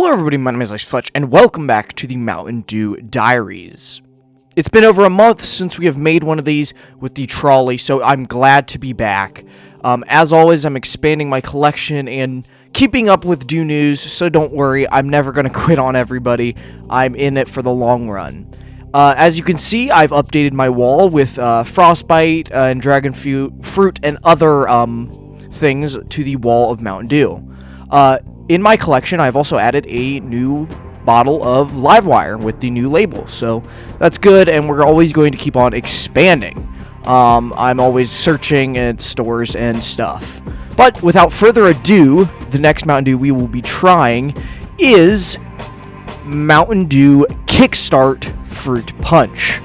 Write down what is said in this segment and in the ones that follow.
Hello everybody, my name is Flawed, and welcome back to the Mountain Dew Diaries. It's been over a month since we have made one of these with the trolley, so I'm glad to be back. As always, I'm expanding my collection and keeping up with Dew news, so don't worry, I'm never going to quit on everybody. I'm in it for the long run. As you can see, I've updated my wall with Frostbite and Dragon Fruit and other things to the wall of Mountain Dew. In my collection, I've also added a new bottle of Livewire with the new label, so that's good, and we're always going to keep on expanding. I'm always searching at stores and stuff. But without further ado, the next Mountain Dew we will be trying is Mountain Dew Kickstart Fruit Punch.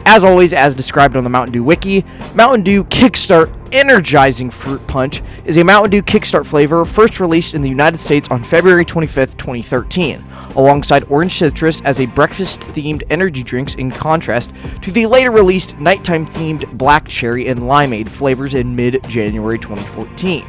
As always, as described on the Mountain Dew Wiki, Mountain Dew Kickstart Energizing Fruit Punch is a Mountain Dew Kickstart flavor first released in the United States on February 25th, 2013, alongside orange citrus as a breakfast-themed energy drinks in contrast to the later released nighttime-themed black cherry and limeade flavors in mid-January 2014.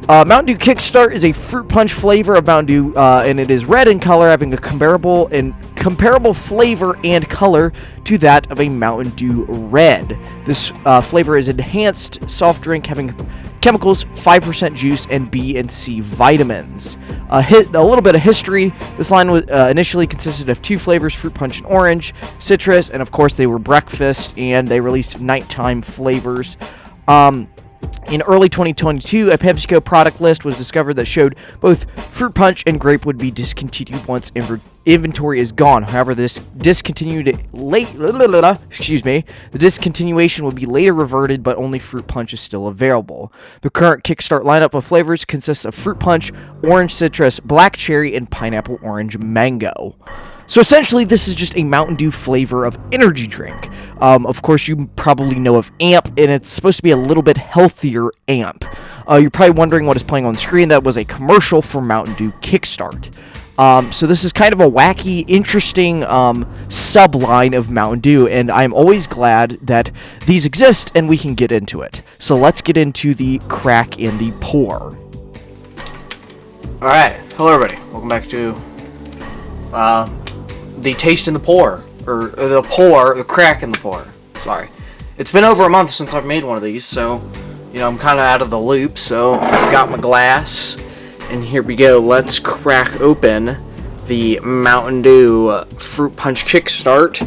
Mountain Dew Kickstart is a fruit punch flavor of Mountain Dew, and it is red in color, having a comparable flavor and color to that of a Mountain Dew Red. This flavor is enhanced soft drink having chemicals, 5% juice, and B and C vitamins. A little bit of history. This line was initially consisted of two flavors, fruit punch and orange, citrus, and of course they were breakfast, and they released nighttime flavors. In early 2022, a PepsiCo product list was discovered that showed both fruit punch and grape would be discontinued once inventory is gone. However, the discontinuation would be later reverted, but only fruit punch is still available. The current Kickstart lineup of flavors consists of fruit punch, orange citrus, black cherry, and pineapple orange mango. So essentially, this is just a Mountain Dew flavor of energy drink. Of course, you probably know of AMP, and it's supposed to be a little bit healthier AMP. You're probably wondering what is playing on the screen. That was a commercial for Mountain Dew Kickstart. So this is kind of a wacky, interesting subline of Mountain Dew, and I'm always glad that these exist and we can get into it. So let's get into the crack and the pour. Alright, hello everybody. Welcome back to the taste and the pour, or the crack and the pour. Sorry. It's been over a month since I've made one of these, so, you know, I'm kind of out of the loop, so I've got my glass, and here we go. Let's crack open the Mountain Dew Fruit Punch Kickstart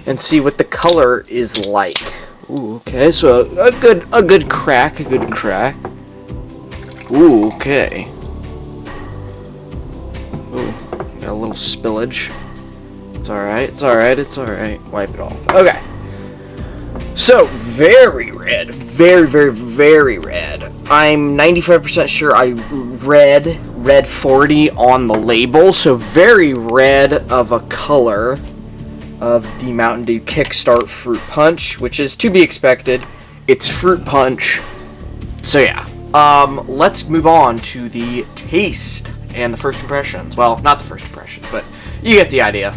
and see what the color is like. Ooh, okay, so a good crack. Ooh, okay. Ooh, got a little spillage. It's alright. Wipe it off. Okay. So, very red. Very red. I'm 95% sure I read red 40 on the label, so very red of a color of the Mountain Dew Kickstart Fruit Punch, which is to be expected. It's fruit punch. So yeah. Let's move on to the taste and the first impressions. Well, not the first impressions, but you get the idea.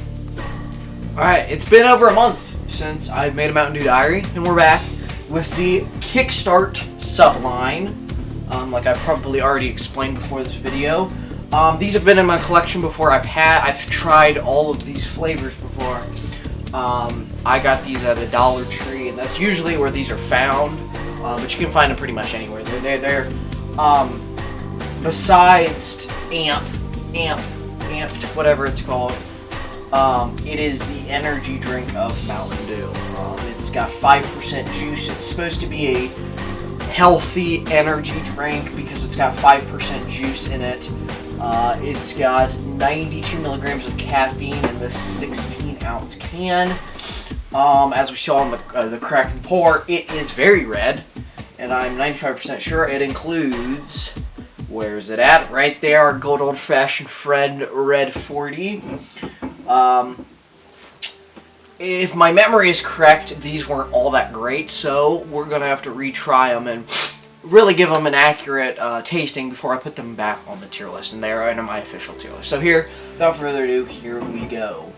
Alright, it's been over a month since I've made a Mountain Dew Diary, and we're back with the Kickstart subline, like I probably already explained before this video. These have been in my collection before. I've tried all of these flavors before. I got these at a Dollar Tree, and that's usually where these are found, but you can find them pretty much anywhere. They're besides amped, whatever it's called. It is the energy drink of Mountain Dew. It's got 5% juice. It's supposed to be a healthy energy drink because it's got 5% juice in it. It's got 92 milligrams of caffeine in this 16-ounce can. As we saw in the crack and pour, it is very red, and I'm 95% sure it includes... Where's it at? Right there, our good old-fashioned friend, Red 40. If my memory is correct, these weren't all that great, so we're going to have to retry them and really give them an accurate tasting before I put them back on the tier list, and they're in my official tier list. So here, without further ado, here we go.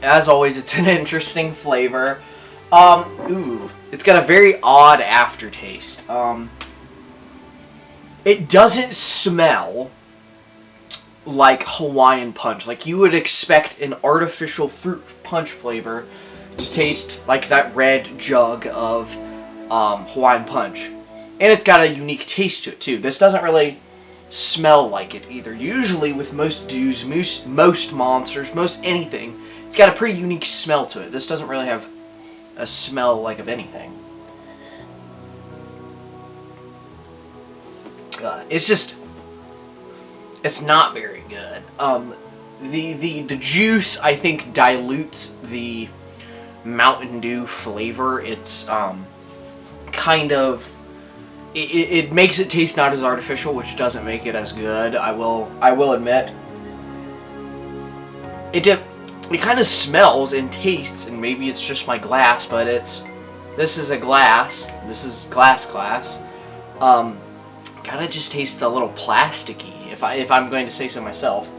As always, it's an interesting flavor. It's got a very odd aftertaste. It doesn't smell like Hawaiian Punch. Like you would expect an artificial fruit punch flavor to taste like that red jug of Hawaiian Punch. And it's got a unique taste to it too. This doesn't really smell like it either. Usually with most dews, most monsters, most anything, it's got a pretty unique smell to it. This doesn't really have a smell like of anything. It's not very good. The juice, I think, dilutes the Mountain Dew flavor. It's kind of it makes it taste not as artificial, which doesn't make it as good. I will admit. It kind of smells and tastes, and maybe it's just my glass, but this is a glass. This is glass. Kind of just tastes a little plasticky, if I'm going to say so myself.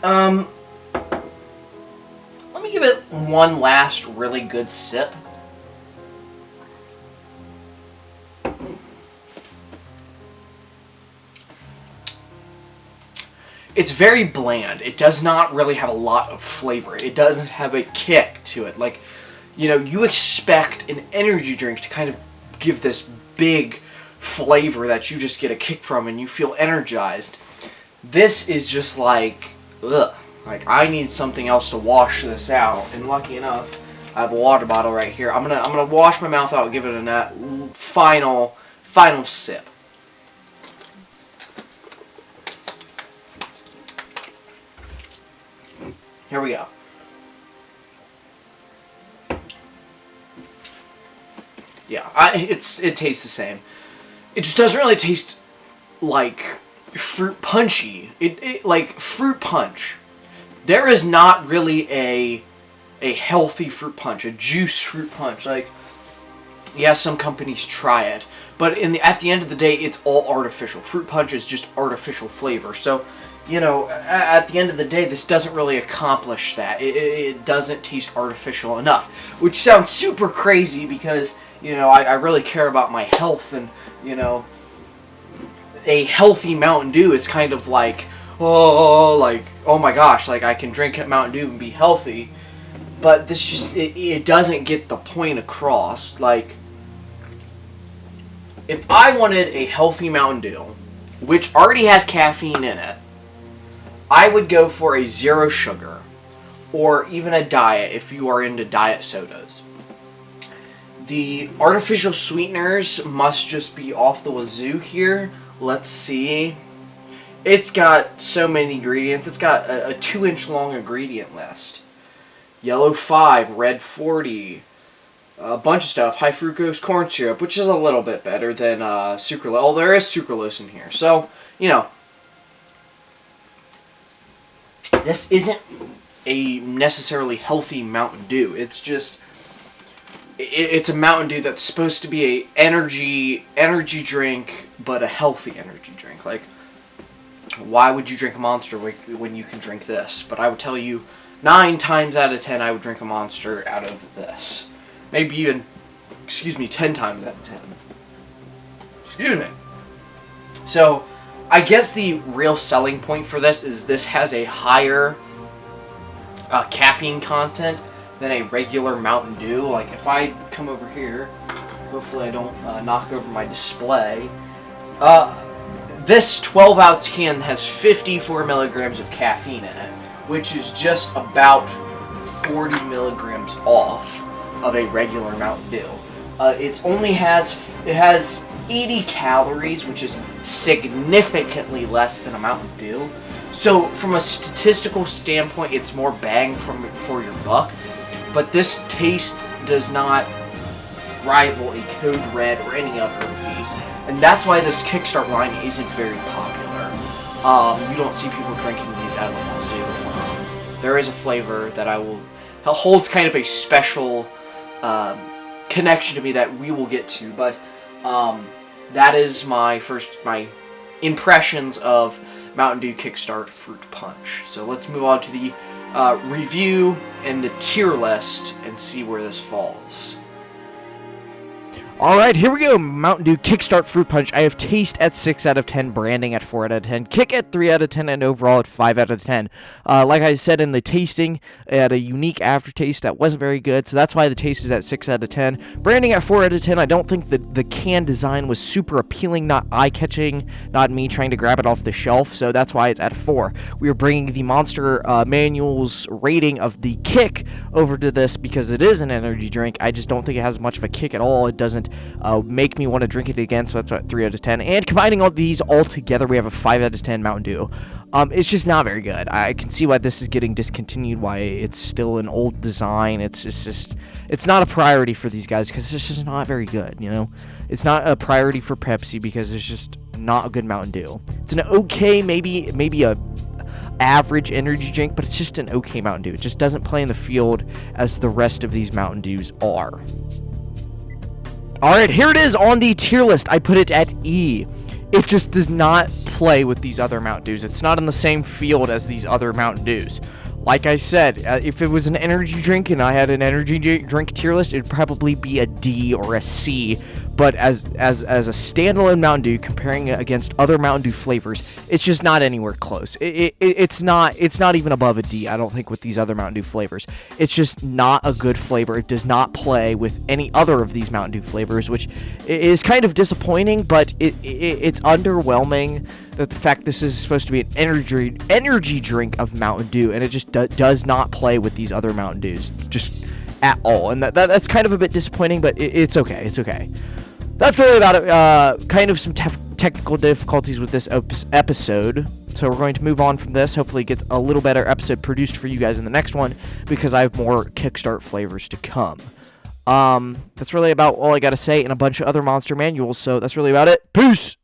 Let me give it one last really good sip. It's very bland. It does not really have a lot of flavor. It doesn't have a kick to it. Like, you know, you expect an energy drink to kind of give this big flavor that you just get a kick from and you feel energized. This is just like, ugh. Like, I need something else to wash this out. And lucky enough, I have a water bottle right here. I'm gonna wash my mouth out and give it a final sip. Here we go. Yeah, it tastes the same. It just doesn't really taste like fruit punchy. Like fruit punch. There is not really a healthy fruit punch, a juice fruit punch. Like, yeah, some companies try it, but at the end of the day, it's all artificial. Fruit punch is just artificial flavor. So, you know, at the end of the day, this doesn't really accomplish that. It doesn't taste artificial enough, which sounds super crazy because, you know, I really care about my health, and, you know, a healthy Mountain Dew is kind of like, oh my gosh, like I can drink Mountain Dew and be healthy. But this just, it doesn't get the point across. Like, if I wanted a healthy Mountain Dew, which already has caffeine in it, I would go for a zero sugar, or even a diet if you are into diet sodas. The artificial sweeteners must just be off the wazoo here. Let's see. It's got so many ingredients. It's got a 2-inch long ingredient list. Yellow 5, red 40, a bunch of stuff. High fructose corn syrup, which is a little bit better than sucralose. Oh, there is sucralose in here. So, you know, this isn't a necessarily healthy Mountain Dew. It's just, it's a Mountain Dew that's supposed to be a energy drink, but a healthy energy drink. Like, why would you drink a Monster when you can drink this? But I would tell you, 9 times out of 10, I would drink a Monster out of this. Maybe even, 10 times out of 10. Excuse me. So, I guess the real selling point for this is this has a higher caffeine content than a regular Mountain Dew. Like, if I come over here, hopefully I don't knock over my display. This 12-ounce can has 54 milligrams of caffeine in it, which is just about 40 milligrams off of a regular Mountain Dew. It has 80 calories, which is significantly less than a Mountain Dew. So from a statistical standpoint, it's more bang for your buck. But this taste does not rival a Code Red or any other of these. And that's why this Kickstart line isn't very popular. You don't see people drinking these out of the wazoo. There is a flavor that holds kind of a special connection to me that we will get to. But that is my impressions of Mountain Dew Kickstart Fruit Punch. So let's move on to the review and the tier list and see where this falls. Alright, here we go. Mountain Dew Kickstart Fruit Punch. I have taste at 6 out of 10, branding at 4 out of 10, kick at 3 out of 10, and overall at 5 out of 10. Like I said in the tasting, it had a unique aftertaste that wasn't very good, so that's why the taste is at 6 out of 10. Branding at 4 out of 10, I don't think that the can design was super appealing, not eye-catching, not me trying to grab it off the shelf, so that's why it's at 4. We are bringing the Monster Manual's rating of the kick over to this because it is an energy drink. I just don't think it has much of a kick at all. It doesn't make me want to drink it again, so that's at 3 out of 10. And combining all these all together, we have a 5 out of 10 Mountain Dew. It's just not very good. I can see why this is getting discontinued, why it's still an old design. It's not a priority for these guys because it's just not very good, you know? It's not a priority for Pepsi because it's just not a good Mountain Dew. It's an okay, maybe a average energy drink, but it's just an okay Mountain Dew. It just doesn't play in the field as the rest of these Mountain Dews are. Alright, here it is on the tier list. I put it at E. It just does not play with these other Mountain Dews. It's not in the same field as these other Mountain Dews. Like I said, if it was an energy drink and I had an energy drink tier list, it would probably be a D or a C. But as a standalone Mountain Dew, comparing it against other Mountain Dew flavors, it's just not anywhere close. It's not even above a D, I don't think, with these other Mountain Dew flavors. It's just not a good flavor. It does not play with any other of these Mountain Dew flavors, which is kind of disappointing, but it's underwhelming that the fact this is supposed to be an energy drink of Mountain Dew, and it just does not play with these other Mountain Dews, just at all. And that's kind of a bit disappointing, but it's okay. It's okay. That's really about it. Kind of some technical difficulties with this episode. So we're going to move on from this. Hopefully get a little better episode produced for you guys in the next one, because I have more Kickstart flavors to come. That's really about all I got to say, and a bunch of other Monster Manuals. So that's really about it. Peace!